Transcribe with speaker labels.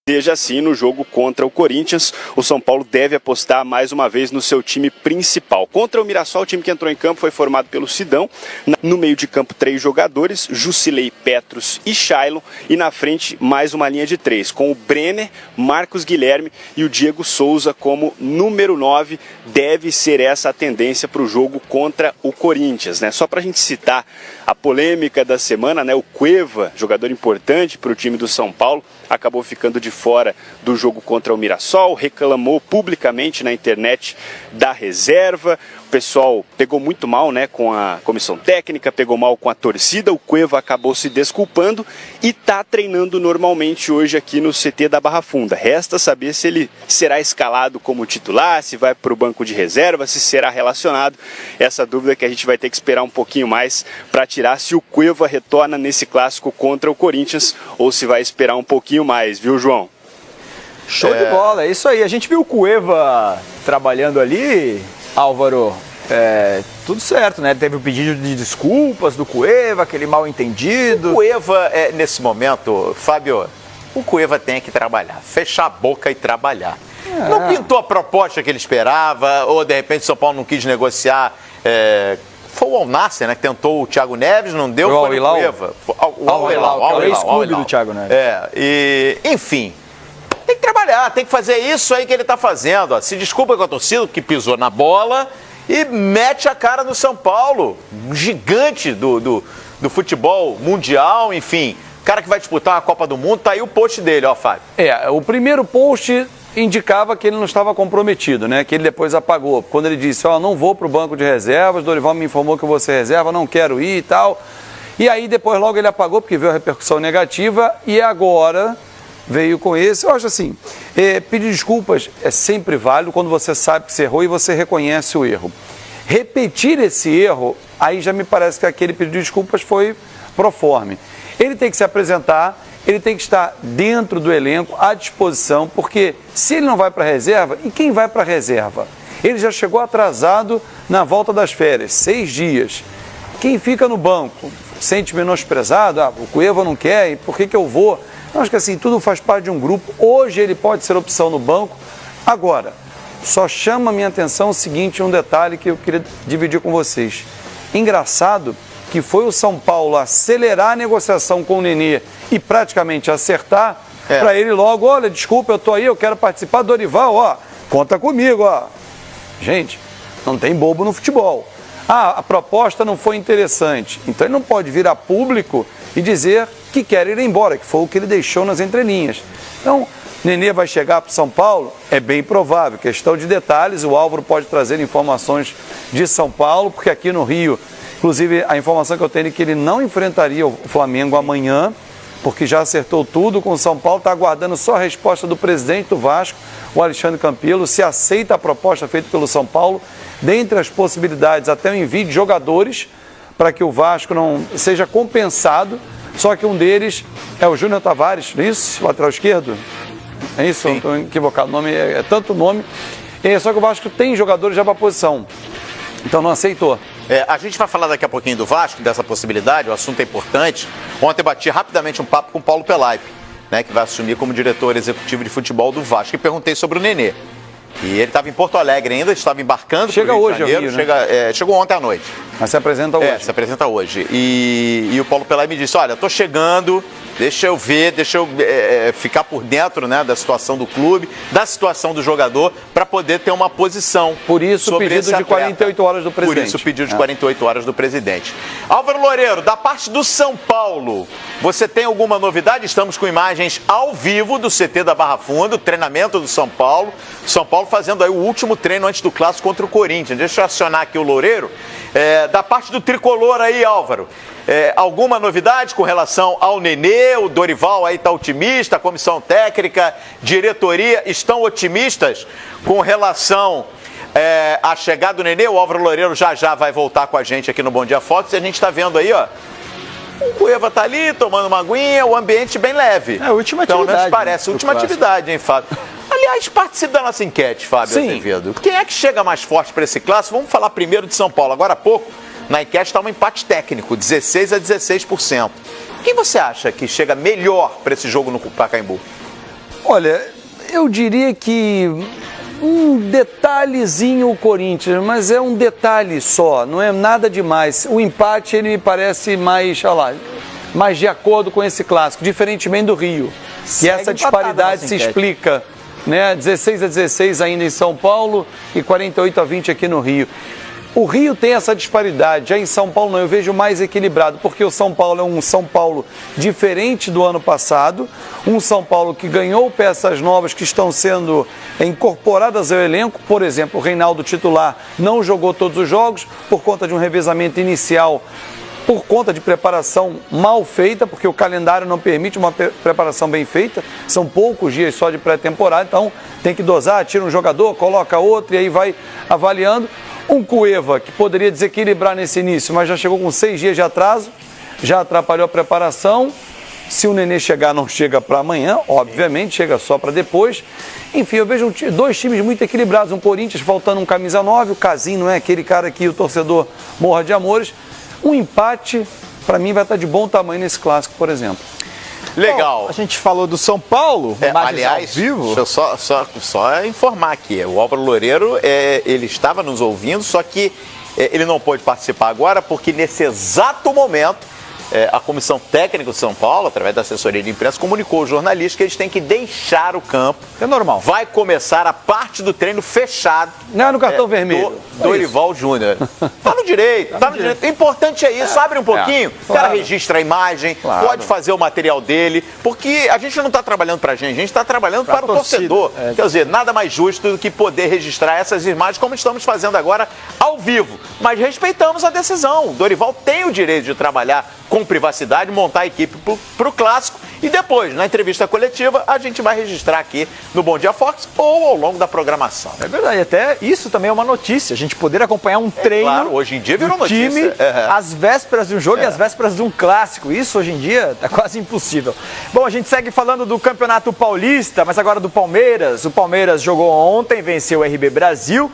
Speaker 1: Seja assim no jogo contra o Corinthians, o São Paulo deve apostar mais uma vez no seu time principal. Contra o Mirassol, o time que entrou em campo foi formado pelo Sidão. No meio de campo, 3 jogadores, Jusilei, Petros e Shailon. E na frente, mais uma linha de 3, com o Brenner, Marcos Guilherme e o Diego Souza como número 9. Deve ser essa a tendência para o jogo contra o Corinthians, né? Só para a gente citar a polêmica da semana, né? O Cueva, jogador importante para o time do São Paulo, acabou ficando de fora do jogo contra o Mirassol, reclamou publicamente na internet da reserva. O pessoal pegou muito mal, né, com a comissão técnica, pegou mal com a torcida. O Cueva acabou se desculpando e está treinando normalmente hoje aqui no CT da Barra Funda. Resta saber se ele será escalado como titular, se vai para o banco de reserva, se será relacionado. Essa dúvida que a gente vai ter que esperar um pouquinho mais para tirar, se o Cueva retorna nesse clássico contra o Corinthians ou se vai esperar um pouquinho mais, viu, João?
Speaker 2: Show de bola, é isso aí. A gente viu o Cueva trabalhando ali, Álvaro, tudo certo, né? Teve o pedido de desculpas do Cueva, aquele mal entendido.
Speaker 3: O Cueva, nesse momento, Fábio, o Cueva tem que trabalhar, fechar a boca e trabalhar. Não pintou a proposta que ele esperava, ou de repente o São Paulo não quis negociar. Foi o Al-Nassr, né, que tentou o Thiago Neves, não deu, foi o Cueva.
Speaker 2: O Al-Hilal, o ex-clube do Thiago Neves.
Speaker 3: Enfim, tem que trabalhar, tem que fazer isso aí que ele está fazendo. Ó. Se desculpa com a torcida que pisou na bola e mete a cara no São Paulo. Um gigante do futebol mundial, enfim. Cara que vai disputar a Copa do Mundo, tá aí o post dele, ó, Fábio.
Speaker 4: O primeiro post indicava que ele não estava comprometido, né? Que ele depois apagou. Quando ele disse, não vou para o banco de reservas, Dorival me informou que eu vou ser reserva, não quero ir e tal. E aí depois logo ele apagou, porque veio a repercussão negativa, e agora veio com esse. Eu acho assim, pedir desculpas é sempre válido quando você sabe que você errou e você reconhece o erro. Repetir esse erro, aí já me parece que aquele pedido de desculpas foi proforme. Ele tem que se apresentar, ele tem que estar dentro do elenco, à disposição, porque se ele não vai para a reserva, e quem vai para a reserva? Ele já chegou atrasado na volta das férias, 6 dias. Quem fica no banco, sente menosprezado, o Cueva não quer, por que eu vou? Eu acho que assim, tudo faz parte de um grupo. Hoje ele pode ser opção no banco. Agora, só chama a minha atenção o seguinte, um detalhe que eu queria dividir com vocês. Engraçado que foi o São Paulo acelerar a negociação com o Nenê e praticamente acertar, para ele logo, olha, desculpa, eu tô aí, eu quero participar, Dorival, conta comigo, Gente, não tem bobo no futebol. A proposta não foi interessante, então ele não pode vir a público e dizer que quer ir embora, que foi o que ele deixou nas entrelinhas. Então, Nenê vai chegar para o São Paulo? É bem provável, questão de detalhes, o Álvaro pode trazer informações de São Paulo, porque aqui no Rio, inclusive a informação que eu tenho é que ele não enfrentaria o Flamengo amanhã, porque já acertou tudo com o São Paulo, está aguardando só a resposta do presidente do Vasco, o Alexandre Campelo, se aceita a proposta feita pelo São Paulo, dentre as possibilidades até o envio de jogadores, para que o Vasco não seja compensado, só que um deles é o Júnior Tavares, não é isso? Lateral esquerdo? É isso? Não estou equivocado, o nome é tanto nome, só que o Vasco tem jogadores já para a posição, então não aceitou.
Speaker 3: A gente vai falar daqui a pouquinho do Vasco, dessa possibilidade, o assunto é importante. Ontem bati rapidamente um papo com o Paulo Pelaipe, né, que vai assumir como diretor executivo de futebol do Vasco, e perguntei sobre o Nenê. E ele estava em Porto Alegre ainda, estava embarcando para o Rio de Janeiro, chegou ontem à noite.
Speaker 4: Mas se apresenta hoje.
Speaker 3: Se apresenta hoje. E o Paulo Pelaipe me disse, olha, estou chegando, deixa eu ver, deixa eu ficar por dentro, né, da situação do clube, da situação do jogador, para poder ter uma posição.
Speaker 4: Por isso o pedido de 48 horas do presidente.
Speaker 3: Por isso o pedido de 48 horas do presidente. Álvaro Loureiro, da parte do São Paulo, você tem alguma novidade? Estamos com imagens ao vivo do CT da Barra Funda, treinamento do São Paulo. São Paulo fazendo aí o último treino antes do clássico contra o Corinthians. Deixa eu acionar aqui o Loureiro. Da parte do tricolor aí, Álvaro, alguma novidade com relação ao Nenê? O Dorival aí está otimista, a comissão técnica, diretoria estão otimistas com relação à chegada do Nenê? O Álvaro Loureiro já vai voltar com a gente aqui no Bom Dia Fox e a gente está vendo aí, o Cueva tá ali tomando uma aguinha, o ambiente bem leve.
Speaker 2: Última atividade.
Speaker 3: Pelo menos parece, última atividade, hein, Fábio? Aliás, participe da nossa enquete, Fábio Azevedo. Quem é que chega mais forte para esse clássico? Vamos falar primeiro de São Paulo. Agora há pouco, na enquete está um empate técnico, 16% a 16%. Quem você acha que chega melhor para esse jogo no Pacaembu?
Speaker 4: Olha, eu diria que um detalhezinho o Corinthians, mas é um detalhe só, não é nada demais. O empate, ele me parece mais, olha lá, mais de acordo com esse clássico, diferentemente do Rio. E essa disparidade se explica, né? 16-16 ainda em São Paulo e 48-20 aqui no Rio. O Rio tem essa disparidade, já em São Paulo não, eu vejo mais equilibrado, porque o São Paulo é um São Paulo diferente do ano passado, um São Paulo que ganhou peças novas que estão sendo incorporadas ao elenco, por exemplo, o Reinaldo titular não jogou todos os jogos por conta de um revezamento inicial, por conta de preparação mal feita, porque o calendário não permite uma preparação bem feita, são poucos dias só de pré-temporada, então tem que dosar, tira um jogador, coloca outro e aí vai avaliando. Um Cueva que poderia desequilibrar nesse início, mas já chegou com 6 dias de atraso, já atrapalhou a preparação. Se o Nenê chegar, não chega para amanhã, obviamente, chega só para depois. Enfim, eu vejo dois times muito equilibrados, um Corinthians faltando um camisa 9, o Casim não é aquele cara que o torcedor morra de amores. Um empate, para mim, vai estar de bom tamanho nesse clássico, por exemplo.
Speaker 3: Legal.
Speaker 2: Bom, a gente falou do São Paulo,
Speaker 3: aliás,
Speaker 2: ao vivo.
Speaker 3: Deixa eu só informar aqui. O Álvaro Loureiro, ele estava nos ouvindo, só que ele não pôde participar agora, porque nesse exato momento, a Comissão Técnica do São Paulo, através da assessoria de imprensa, comunicou aos jornalistas que eles têm que deixar o campo.
Speaker 2: É normal.
Speaker 3: Vai começar a parte do treino fechado.
Speaker 4: Não é no cartão vermelho.
Speaker 3: Do Dorival Júnior. Tá no direito, tá no direito. O importante é isso, abre um pouquinho, o cara registra a imagem, pode fazer o material dele, porque a gente não está trabalhando pra gente, a gente está trabalhando para o torcedor. Quer dizer, nada mais justo do que poder registrar essas imagens como estamos fazendo agora ao vivo. Mas respeitamos a decisão. O Dorival tem o direito de trabalhar com privacidade, montar a equipe para o clássico e depois, na entrevista coletiva, a gente vai registrar aqui no Bom Dia Fox ou ao longo da programação.
Speaker 2: É verdade, até isso também é uma notícia, a gente poder acompanhar um treino
Speaker 3: claro, hoje em dia virou
Speaker 2: do time
Speaker 3: notícia.
Speaker 2: às vésperas de um jogo e às vésperas de um clássico. Isso hoje em dia é quase impossível. Bom, a gente segue falando do Campeonato Paulista, mas agora do Palmeiras. O Palmeiras jogou ontem, venceu o RB Brasil.